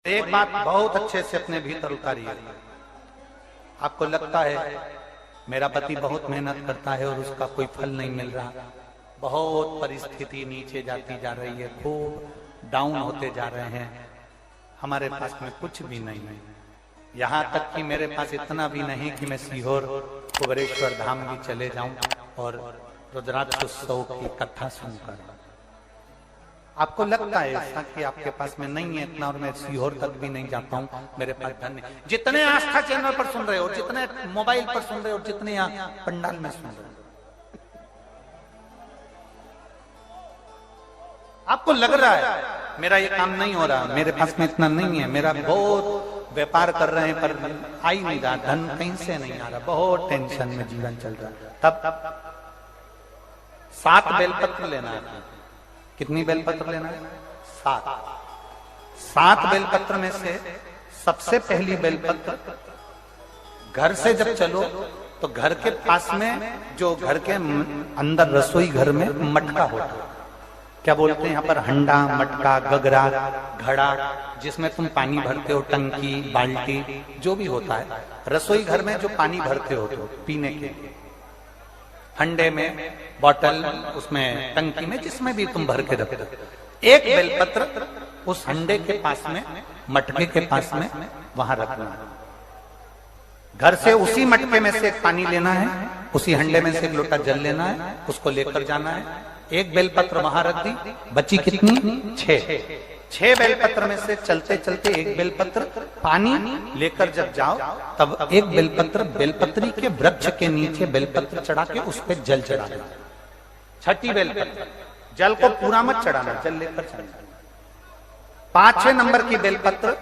एक बात बहुत अच्छे से अपने भीतर उतारिए। आपको लगता है मेरा पति बहुत मेहनत करता है और उसका कोई फल नहीं मिल रहा, बहुत परिस्थिति नीचे जाती जा रही है, खूब डाउन होते जा रहे हैं, हमारे पास में कुछ भी नहीं है। यहाँ तक कि मेरे पास इतना भी नहीं कि मैं सीहोर कुबेरेश्वर धाम भी चले जाऊं और रुद्राक्ष उत्सव की कथा सुनकर। आपको लगता है ऐसा कि आपके पास में नहीं है इतना और मैं सीहोर तक भी नहीं जाता हूं, मेरे पास धन नहीं। जितने आस्था चैनल पर सुन रहे हो, जितने मोबाइल पर सुन रहे हो, जितने यहाँ पंडाल में सुन रहे हो, आपको लग रहा है मेरा ये काम नहीं हो रहा, मेरे पास में इतना नहीं है, मेरा बहुत व्यापार कर रहे हैं पर आ ही नहीं रहा, धन कहीं से नहीं आ रहा, बहुत टेंशन में जीवन चल रहा है। तब 7 बेलपत्र लेना है। कितनी बेलपत्र लेना है? 7 बेलपत्र में से सबसे पहली बेलपत्र, घर से जब चलो तो घर के पास में जो घर के अंदर रसोई घर में मटका होता है, क्या बोलते हैं यहाँ पर, हंडा, मटका, गगरा, घड़ा, जिसमें तुम पानी भरते हो, टंकी, बाल्टी, जो भी होता है रसोई घर में जो पानी भरते हो तो पीने के, हंडे में, बॉटल, उसमें टंकी में, जिसमें भी तुम भर के रखते हो, एक बेलपत्र उस हंडे के पास में, मटके के पास में वहां रखना है। घर से उसी मटके में से पानी लेना है, उसी हंडे में से एक लोटा जल लेना है, उसको लेकर जाना है। एक बेलपत्र वहां रख दी, बची कितनी? 6 बेलपत्र में से चलते चलते एक बेलपत्र पानी लेकर जब जाओ तब एक बेलपत्र बेलपत्री के वृक्ष के नीचे बेलपत्र चढ़ा के उस पर जल चढ़ा दो। 6ठी बेलपत्र, जल को पूरा मत चढ़ाना, जल लेकर चढ़ाना। 5वें नंबर की बेलपत्र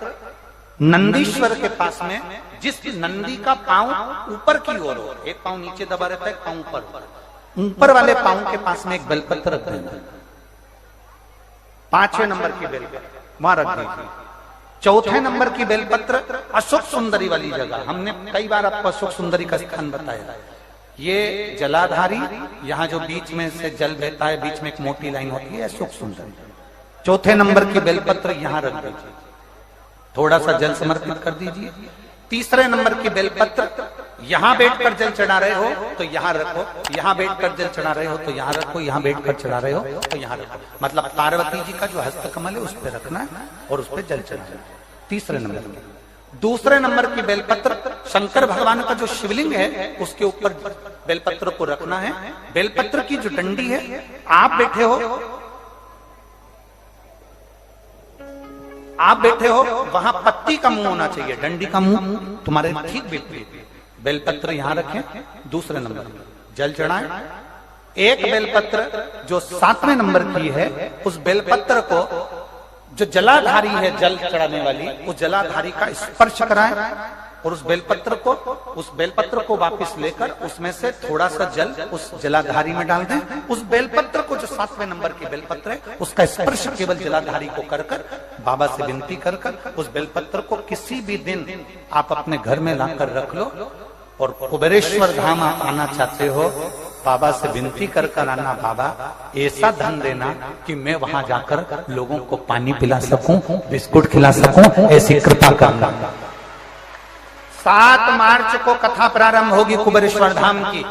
नंदीश्वर के पास में, जिस नंदी का पांव ऊपर की ओर हो, एक पांव नीचे दबा रहता है, एक पांव ऊपर वाले पांव के पास में एक बेलपत्र रख देना। 5वें नंबर की बेलपत्र वहां रख दीजिए। 4थे नंबर की बेलपत्र अशोक सुंदरी वाली जगह, हमने कई बार आपको अशोक सुंदरी का स्थान बताया। ये जलाधारी, यहाँ जो बीच में से जल बहता है, बीच में एक मोटी लाइन होती है, अशोक सुंदरी। 4थे नंबर की बेलपत्र यहाँ रख दीजिए, थोड़ा सा जल समर्पित कर दीजिए। 3रे नंबर की बेलपत्र यहां बैठकर जल चढ़ा रहे हो तो यहां रखो, यहां बैठकर जल चढ़ा रहे हो तो यहां रखो, यहां बैठकर चढ़ा रहे हो तो यहां रखो, मतलब पार्वती जी का जो हस्त कमल है उस पर रखना है और उस पर जल चढ़ाना है। 3रे नंबर की। 2रे नंबर की बेलपत्र शंकर भगवान का जो शिवलिंग है उसके ऊपर बेलपत्र को रखना है। बेलपत्र की जो डंडी है, आप बैठे हो वहां पत्ती का मुंह होना चाहिए, डंडी का मुंह तुम्हारे ठीक बिल्कुल। बेलपत्र यहां रखें। 2रे नंबर जल चढ़ाएं। एक बेलपत्र जो 7वें नंबर की है, उस बेलपत्र को जो जलाधारी है जल चढ़ाने वाली, उस जलाधारी का स्पर्श कराएं और उस बेलपत्र को वापस लेकर उसमें से थोड़ा सा जल उस जलाधारी में डाल दें। उस बेलपत्र को जो 7वें नंबर की बेलपत्र है उसका स्पर्श केवल जलाधारी को कर बाबा से विनती कर उस बेलपत्र को किसी भी दिन आप अपने घर में लाकर रख लो और कुबेरेश्वर धाम आप आना चाहते हो, बाबा से विनती कर आना, बाबा ऐसा धन देना कि मैं वहां जाकर लोगों को पानी पिला सकूं, बिस्कुट खिला सकूं, ऐसी कृपा करना। 7 मार्च को कथा प्रारंभ होगी कुबेरेश्वर धाम की।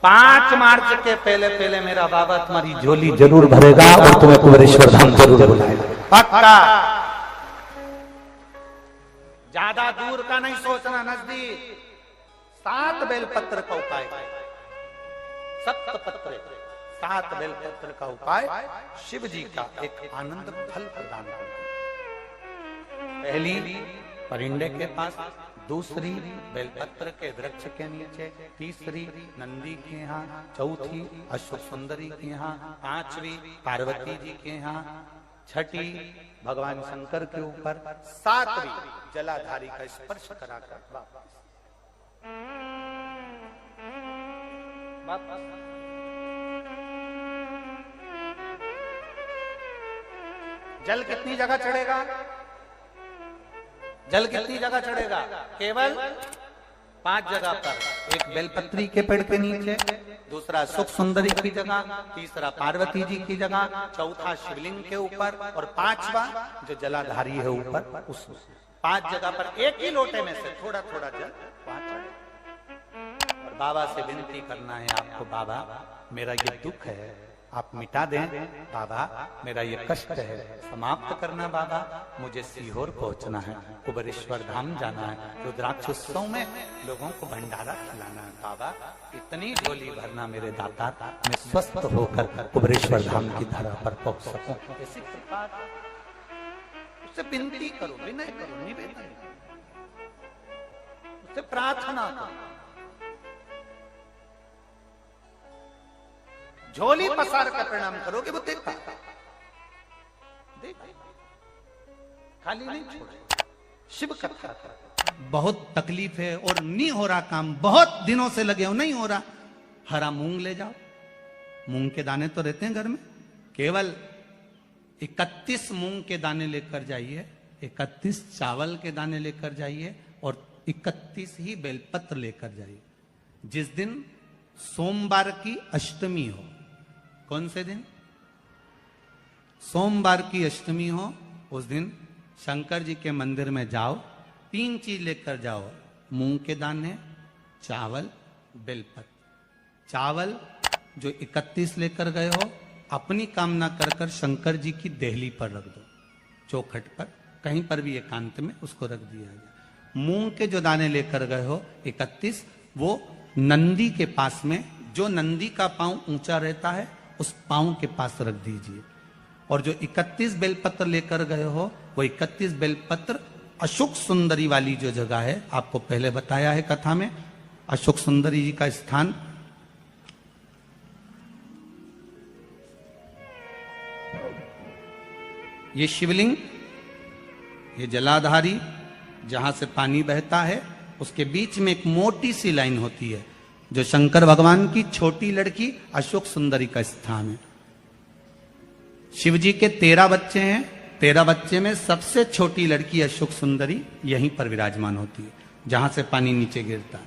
5 मार्च के पहले मेरा बाबा तुम्हारी झोली जरूर भरेगा और तुम्हें कुबेरेश्वर धाम जरूर बुलाएगा, पक्का। ज्यादा दूर का नहीं सोचना, नजदीक। 7 बेलपत्र का उपाय, 7 बेलपत्र का उपाय शिव जी का एक आनंद फल प्रदान करना। पहली परिंडे के पास, 2री बेलपत्र के वृक्ष के नीचे, 3री नंदी के यहाँ, 4थी अशोक सुंदरी के यहाँ, 5वीं पार्वती जी के यहाँ, 6ठी भगवान शंकर के ऊपर, 7वीं जलाधारी का स्पर्श कराकर वापस। जल कितनी जगह चढ़ेगा? जल कितनी जगह चढ़ेगा? केवल 5 जगह पर, एक बेलपत्री के पेड़ के नीचे, दूसरा सुख सुंदरी की जगह, तीसरा पार्वती जी की जगह, चौथा शिवलिंग के ऊपर और पांचवा जो जलाधारी है ऊपर, उस 5 जगह पर एक ही लोटे में से थोड़ा थोड़ा जल वहां चढ़े और बाबा से विनती करना है आपको, बाबा मेरा ये दुख है आप मिटा दें, बाबा मेरा ये कष्ट है समाप्त करना, बाबा मुझे सीहोर पहुंचना है, कुबेरेश्वर धाम जाना है, रुद्राक्ष उत्सव में लोगों को भंडारा खिलाना है, बाबा इतनी झोली भरना मेरे दाता, मैं स्वस्थ होकर कुबेरेश्वर धाम की धरा पर पहुंच सकूं। ऐसी कृपा उससे विनती करो, विनय करो, निवेदन, उससे प्रार्थना करो, झोली पसार कर प्रणाम करोगे वो देखता, खाली नहीं छोड़े। शिव कथा बहुत तकलीफ है और नहीं हो रहा काम, बहुत दिनों से लगे हो नहीं हो रहा, हरा मूंग ले जाओ, मूंग के दाने तो रहते हैं घर में, केवल 31 मूंग के दाने लेकर जाइए, 31 चावल के दाने लेकर जाइए और 31 ही बेलपत्र लेकर जाइए। जिस दिन सोमवार की अष्टमी हो, कौन से दिन? सोमवार की अष्टमी हो, उस दिन शंकर जी के मंदिर में जाओ, 3 चीज लेकर जाओ, मूंग के दाने, चावल, बेलपत्र। चावल जो 31 लेकर गए हो अपनी कामना कर कर शंकर जी की देहली पर रख दो, चौखट पर कहीं पर भी एकांत में उसको रख दिया गया। मूंग के जो दाने लेकर गए हो 31, वो नंदी के पास में, जो नंदी का पांव ऊंचा रहता है उस पांव के पास रख दीजिए। और जो 31 बेलपत्र लेकर गए हो वो 31 बेलपत्र अशोक सुंदरी वाली जो जगह है, आपको पहले बताया है कथा में, अशोक सुंदरी जी का स्थान ये शिवलिंग, ये जलाधारी जहां से पानी बहता है, उसके बीच में एक मोटी सी लाइन होती है जो शंकर भगवान की छोटी लड़की अशोक सुंदरी का स्थान है। शिव जी के 13 बच्चे हैं, 13 बच्चे में सबसे छोटी लड़की अशोक सुंदरी यहीं पर विराजमान होती है जहां से पानी नीचे गिरता है।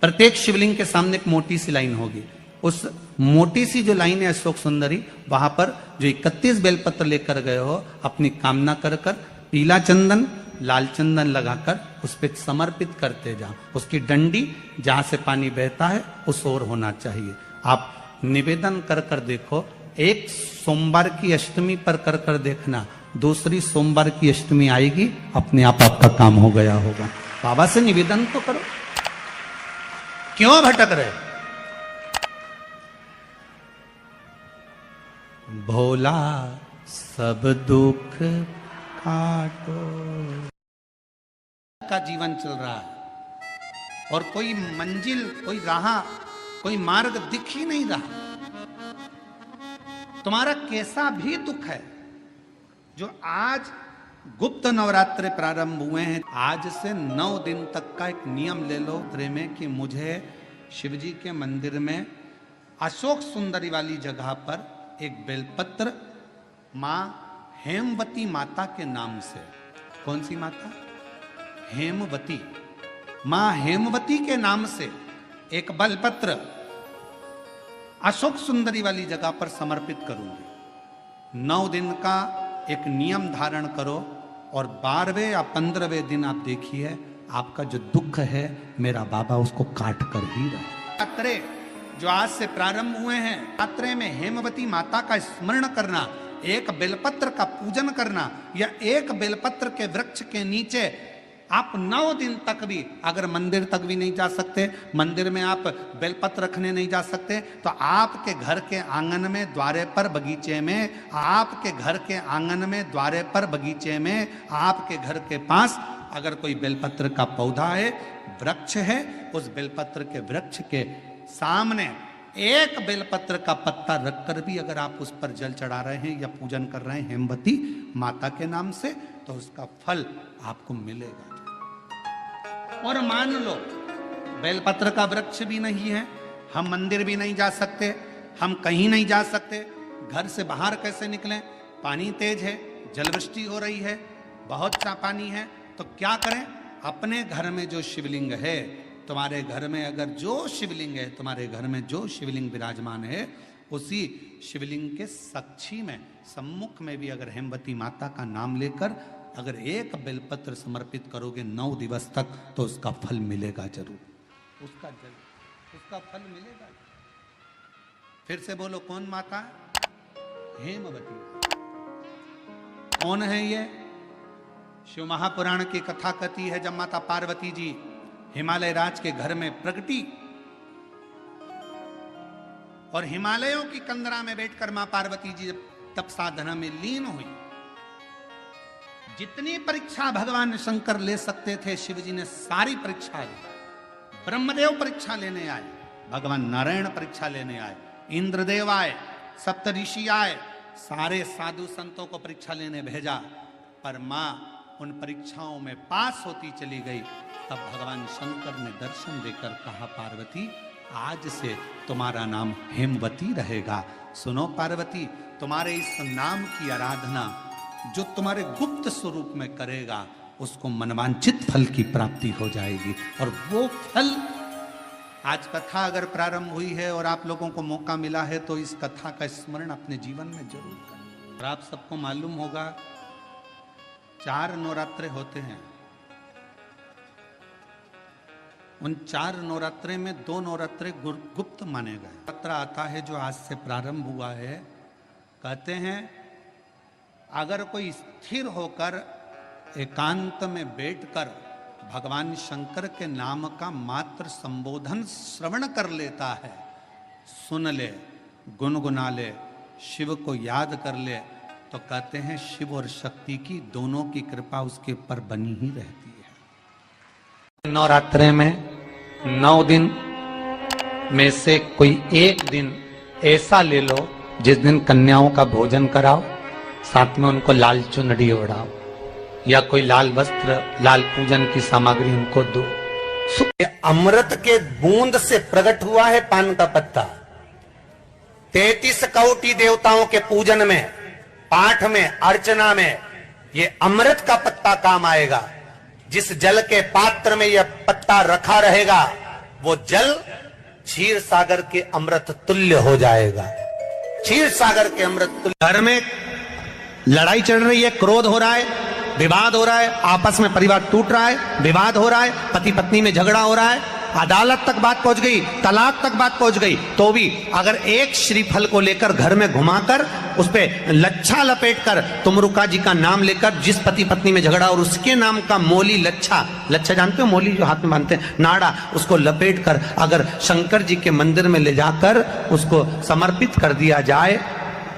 प्रत्येक शिवलिंग के सामने एक मोटी सी लाइन होगी, उस मोटी सी जो लाइन है अशोक सुंदरी, वहां पर जो 31 बेलपत्र लेकर गए हो अपनी कामना कर कर पीला चंदन लाल चंदन लगाकर उस पर समर्पित करते जाओ। उसकी डंडी जहां से पानी बहता है उस ओर होना चाहिए। आप निवेदन कर कर देखो, एक सोमवार की अष्टमी पर कर कर देखना, दूसरी सोमवार की अष्टमी आएगी अपने आप आपका काम हो गया होगा। बाबा से निवेदन तो करो, क्यों भटक रहे? भोला सब दुख काटो का जीवन चल रहा है और कोई मंजिल, कोई राह, कोई मार्ग दिख ही नहीं रहा। तुम्हारा कैसा भी दुख है, जो आज गुप्त नवरात्रे प्रारंभ हुए हैं, आज से 9 दिन तक का एक नियम ले लो उतरे में कि मुझे शिवजी के मंदिर में अशोक सुंदरी वाली जगह पर एक बेलपत्र मां हेमवती माता के नाम से, कौन सी माता? हेमवती, मां हेमवती के नाम से एक बेलपत्र अशोक सुंदरी वाली जगह पर समर्पित करूंगी। 9 दिन का एक नियम धारण करो और 12वें या 15वें दिन आप देखिए आपका जो दुख है मेरा बाबा उसको काट कर ही रहा। यात्रे जो आज से प्रारंभ हुए हैं, यात्रे में हेमवती माता का स्मरण करना, एक बेलपत्र का पूजन करना, या एक बेलपत्र के वृक्ष के नीचे आप 9 दिन तक भी, अगर मंदिर तक भी नहीं जा सकते, मंदिर में आप बेलपत्र रखने नहीं जा सकते, तो आपके घर के आंगन में, द्वारे पर, बगीचे में, आपके घर के आंगन में, द्वारे पर, बगीचे में, आपके घर के पास अगर कोई बेलपत्र का पौधा है, वृक्ष है, उस बेलपत्र के वृक्ष के सामने एक बेलपत्र का पत्ता रखकर भी अगर आप उस पर जल चढ़ा रहे हैं या पूजन कर रहे हैं हेमवती माता के नाम से, तो उसका फल आपको मिलेगा। और मान लो बेलपत्र का वृक्ष भी नहीं है, हम मंदिर भी नहीं जा सकते, हम कहीं नहीं जा सकते, घर से बाहर कैसे निकलें? पानी तेज है, जलवृष्टि हो रही है, बहुत सा पानी है, तो क्या करें? अपने घर में जो शिवलिंग है तुम्हारे घर में अगर जो शिवलिंग है, तुम्हारे घर में जो शिवलिंग विराजमान है, उसी शिवलिंग के साक्षी में, सम्मुख में भी अगर हेमवती माता का नाम लेकर अगर एक बेलपत्र समर्पित करोगे 9 दिवस तक, तो उसका फल मिलेगा जरूर, उसका फल मिलेगा। फिर से बोलो, कौन माता? हेमवती। कौन है ये? शिव महापुराण की कथा कथी है, जब माता पार्वती जी हिमालय राज के घर में प्रगटी और हिमालयों की कंदरा में बैठकर मां पार्वती जी तप साधना में लीन हुई। जितनी परीक्षा भगवान शंकर ले सकते थे, शिव जी ने सारी परीक्षा ली। ब्रह्मदेव परीक्षा लेने आए, भगवान नारायण परीक्षा लेने आए, इंद्रदेव आए, सप्तऋषि आए, सारे साधु संतों को परीक्षा लेने भेजा, पर मां उन परीक्षाओं में पास होती चली गई। तब भगवान शंकर ने दर्शन देकर कहा, पार्वती आज से तुम्हारा नाम हेमवती रहेगा। सुनो पार्वती, तुम्हारे इस नाम की आराधना जो तुम्हारे गुप्त स्वरूप में करेगा, उसको मनवांचित फल की प्राप्ति हो जाएगी। और वो फल, आज कथा अगर प्रारंभ हुई है और आप लोगों को मौका मिला है, तो इस कथा का स्मरण अपने जीवन में जरूर करें। और आप सबको मालूम होगा 4 नवरात्रे होते हैं। उन 4 नवरात्रे में 2 नवरात्रे गुप्त माने गए। नवरात्र आता है जो आज से प्रारंभ हुआ है, कहते हैं अगर कोई स्थिर होकर एकांत में बैठकर भगवान शंकर के नाम का मात्र संबोधन श्रवण कर लेता है, सुन ले, गुनगुना ले, शिव को याद कर ले, तो कहते हैं शिव और शक्ति की दोनों की कृपा उसके ऊपर बनी ही रहती है। नवरात्रे में 9 दिन में से कोई एक दिन ऐसा ले लो जिस दिन कन्याओं का भोजन कराओ, साथ में उनको लाल चुनरी ओढ़ाओ या कोई लाल वस्त्र, लाल पूजन की सामग्री उनको दो। अमृत के बूंद से प्रकट हुआ है पान का पत्ता। 33 कोटि देवताओं के पूजन में, पाठ में, अर्चना में ये अमृत का पत्ता काम आएगा। जिस जल के पात्र में यह पत्ता रखा रहेगा, वो जल क्षीर सागर के अमृत तुल्य हो जाएगा। क्षीर सागर के अमृत तुल्य। घर में लड़ाई चल रही है, क्रोध हो रहा है, विवाद हो रहा है, आपस में परिवार टूट रहा है, विवाद हो रहा है, पति पत्नी में झगड़ा हो रहा है, अदालत तक बात पहुंच गई, तलाक तक बात पहुंच गई, तो भी अगर एक श्रीफल को लेकर घर में घुमाकर उस पे लच्छा लपेटकर तुमरुका जी का नाम लेकर, जिस पति पत्नी में झगड़ा और उसके नाम का मोली लच्छा, लच्छा जानते हो, मोली जो हाथ में बांधते हैं, नाड़ा, उसको लपेट कर अगर शंकर जी के मंदिर में ले जाकर उसको समर्पित कर दिया जाए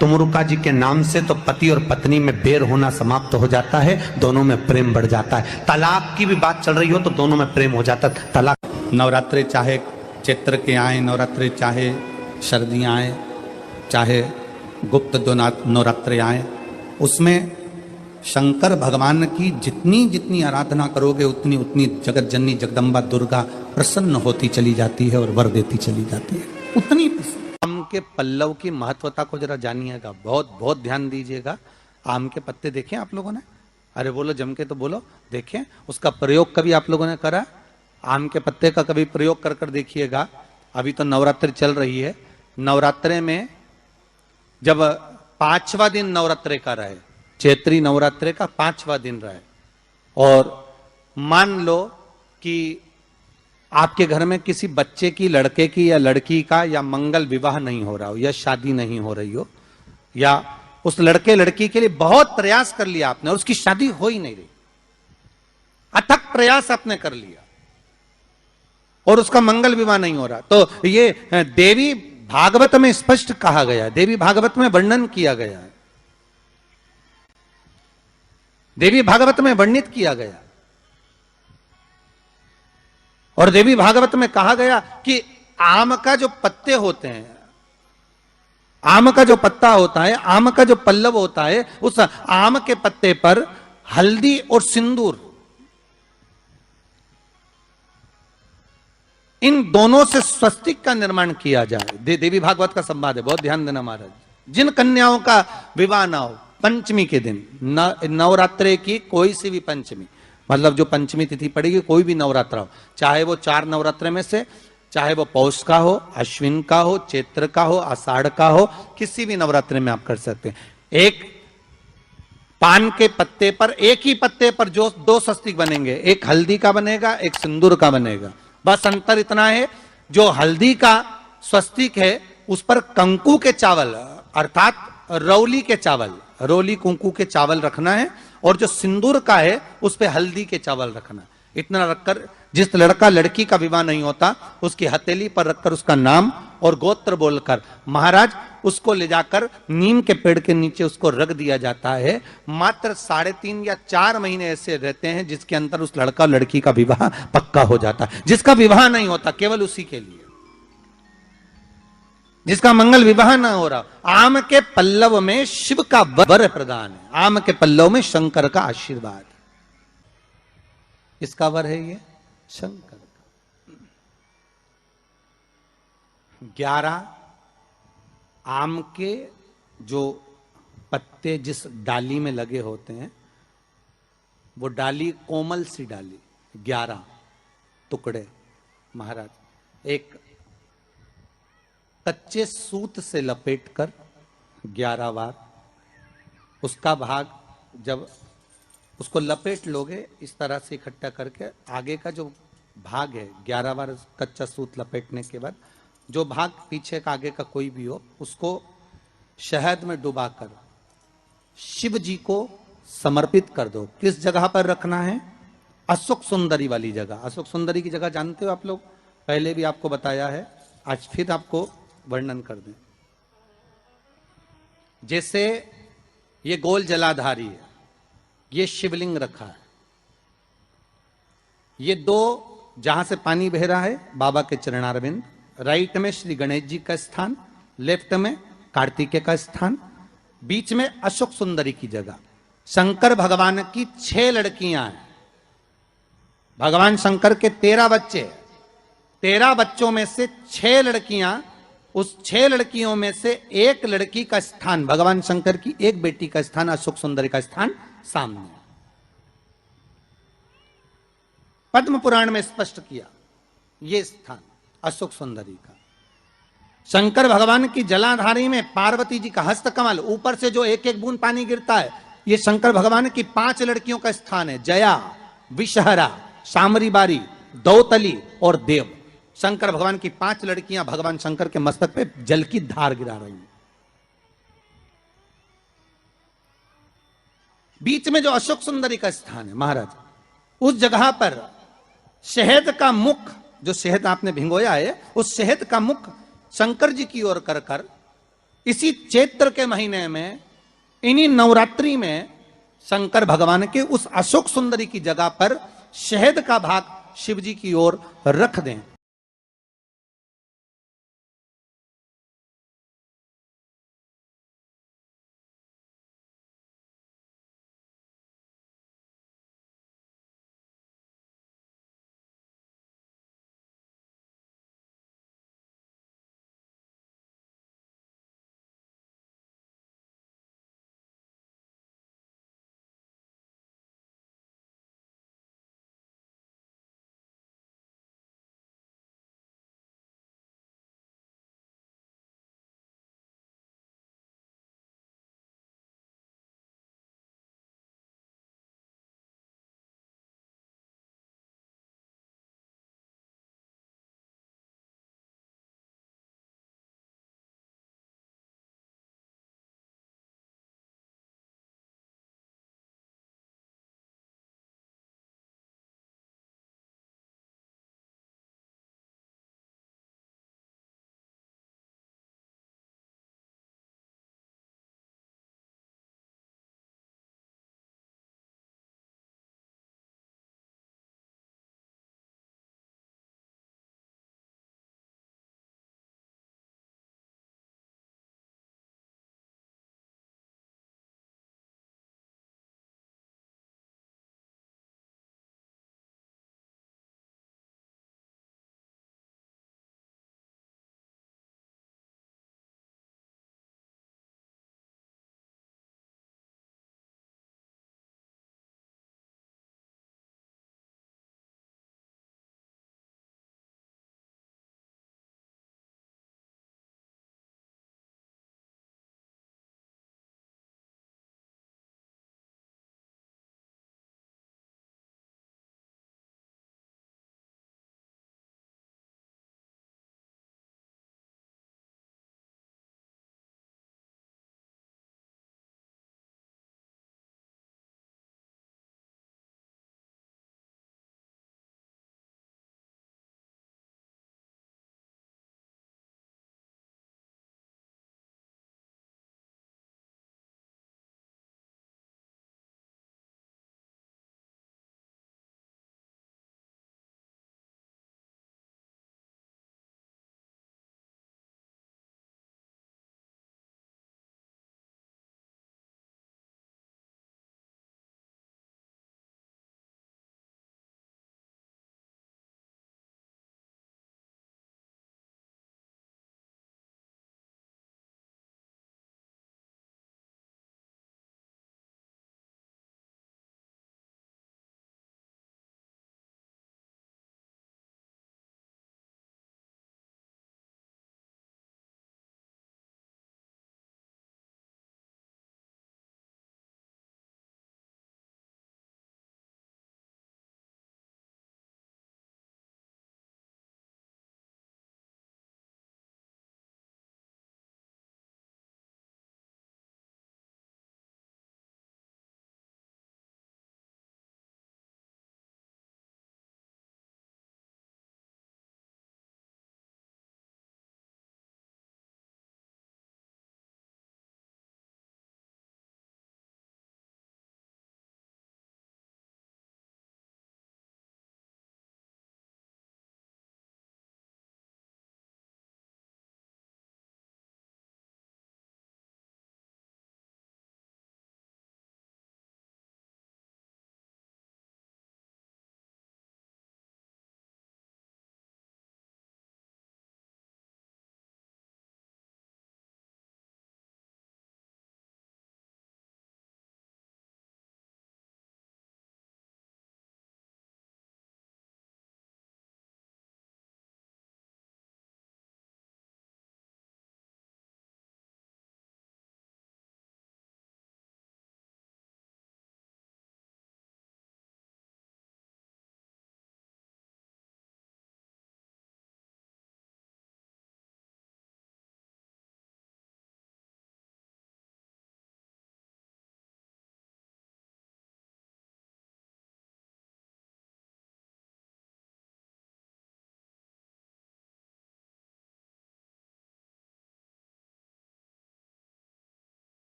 तुमरुका जी के नाम से, तो पति और पत्नी में बैर होना समाप्त हो जाता है, दोनों में प्रेम बढ़ जाता है। तलाक की भी बात चल रही हो तो दोनों में प्रेम हो जाता है। तलाक नवरात्रे चाहे चैत्र के आए नवरात्रे, चाहे सर्दियाँ आए, चाहे गुप्त नवरात्रे आए, उसमें शंकर भगवान की जितनी जितनी आराधना करोगे उतनी उतनी जगत जननी जगदम्बा दुर्गा प्रसन्न होती चली जाती है और वर देती चली जाती है, उतनी। आम के पल्लव की महत्वता को जरा जानिएगा, बहुत बहुत ध्यान दीजिएगा। आम के पत्ते देखे आप लोगों ने? अरे बोलो जम के तो बोलो, देखें। उसका प्रयोग कभी आप लोगों ने करा? आम के पत्ते का कभी प्रयोग कर कर देखिएगा। अभी तो नवरात्रि चल रही है, नवरात्रे में जब 5वां दिन नवरात्रे का रहे, चैत्री नवरात्रे का 5वां दिन रहे, और मान लो कि आपके घर में किसी बच्चे की, लड़के की या लड़की का या मंगल विवाह नहीं हो रहा हो, या शादी नहीं हो रही हो, या उस लड़के लड़की के लिए बहुत प्रयास कर लिया आपने और उसकी शादी हो ही नहीं रही, अथक प्रयास आपने कर लिया और उसका मंगल विवाह नहीं हो रहा, तो ये देवी भागवत में स्पष्ट कहा गया है, देवी भागवत में वर्णन किया गया है, देवी भागवत में वर्णित किया गया। और देवी भागवत में कहा गया कि आम का जो पत्ते होते हैं, आम का जो पत्ता होता है, आम का जो पल्लव होता है, उस आम के पत्ते पर हल्दी और सिंदूर, इन दोनों से स्वस्तिक का निर्माण किया जाए। देवी भागवत का संवाद है, बहुत ध्यान देना महाराज। जिन कन्याओं का विवाह ना हो, पंचमी के दिन, नवरात्रे की कोई सी भी पंचमी, मतलब जो पंचमी तिथि पड़ेगी, कोई भी नवरात्र हो, चाहे वो 4 नवरात्र में से, चाहे वो पौष का हो, अश्विन का हो, चैत्र का हो, आषाढ़ का हो, किसी भी नवरात्र में आप कर सकते हैं। एक पान के पत्ते पर, एक ही पत्ते पर जो 2 स्वस्तिक बनेंगे, एक हल्दी का बनेगा, एक सिंदूर का बनेगा। बस अंतर इतना है, जो हल्दी का स्वस्तिक है उस पर कंकु के चावल अर्थात रौली के चावल, रोली कुंकू के चावल रखना है, और जो सिंदूर का है उस पे हल्दी के चावल रखना है। इतना रखकर जिस लड़का लड़की का विवाह नहीं होता उसकी हथेली पर रखकर उसका नाम और गोत्र बोलकर महाराज उसको ले जाकर नीम के पेड़ के नीचे उसको रख दिया जाता है। मात्र 3.5 या 4 महीने ऐसे रहते हैं जिसके अंदर उस लड़का लड़की का विवाह पक्का हो जाता है। जिसका विवाह नहीं होता केवल उसी के लिए, जिसका मंगल विवाह ना हो रहा, आम के पल्लव में शिव का वर प्रदान है, आम के पल्लव में शंकर का आशीर्वाद। इसका वर है ये शंकर का। 11 आम के जो पत्ते जिस डाली में लगे होते हैं, वो डाली कोमल सी डाली, 11 टुकड़े महाराज एक कच्चे सूत से लपेटकर 11 बार उसका भाग, जब उसको लपेट लोगे इस तरह से इकट्ठा करके, आगे का जो भाग है 11 बार कच्चा सूत लपेटने के बाद जो भाग पीछे का आगे का कोई भी हो उसको शहद में डुबाकर शिव जी को समर्पित कर दो। किस जगह पर रखना है? अशोक सुंदरी वाली जगह। अशोक सुंदरी की जगह जानते हो आप लोग, पहले भी आपको बताया है, आज फिर आपको वर्णन कर दें। जैसे ये गोल जलाधारी है, ये शिवलिंग रखा है, ये 2 जहां से पानी बह रहा है बाबा के चरणारविंद, राइट में श्री गणेश जी का स्थान, लेफ्ट में कार्तिकेय का स्थान, बीच में अशोक सुंदरी की जगह। शंकर भगवान की 6 लड़कियां हैं। भगवान शंकर के 13 बच्चे, 13 बच्चों में से 6 लड़कियां, उस 6 लड़कियों में से एक लड़की का स्थान, भगवान शंकर की एक बेटी का स्थान, अशोक सुंदरी का स्थान सामने। पद्म पुराण में स्पष्ट किया ये स्थान अशोक सुंदरी का। शंकर भगवान की जलाधारी में पार्वती जी का हस्तकमल, ऊपर से जो एक एक बूंद पानी गिरता है, ये शंकर भगवान की 5 लड़कियों का स्थान है, जया, विषहरा, सामरी बारी, दौतली और देव। शंकर भगवान की 5 लड़कियां भगवान शंकर के मस्तक पे जल की धार गिरा रही हैं। बीच में जो अशोक सुंदरी का स्थान है महाराज, उस जगह पर शहद का मुख, जो शहद आपने भिंगोया है, उस शहद का मुख शंकर जी की ओर कर कर इसी चैत्र के महीने में, इन्हीं नवरात्रि में शंकर भगवान के उस अशोक सुंदरी की जगह पर शहद का भाग शिव जी की ओर रख दें।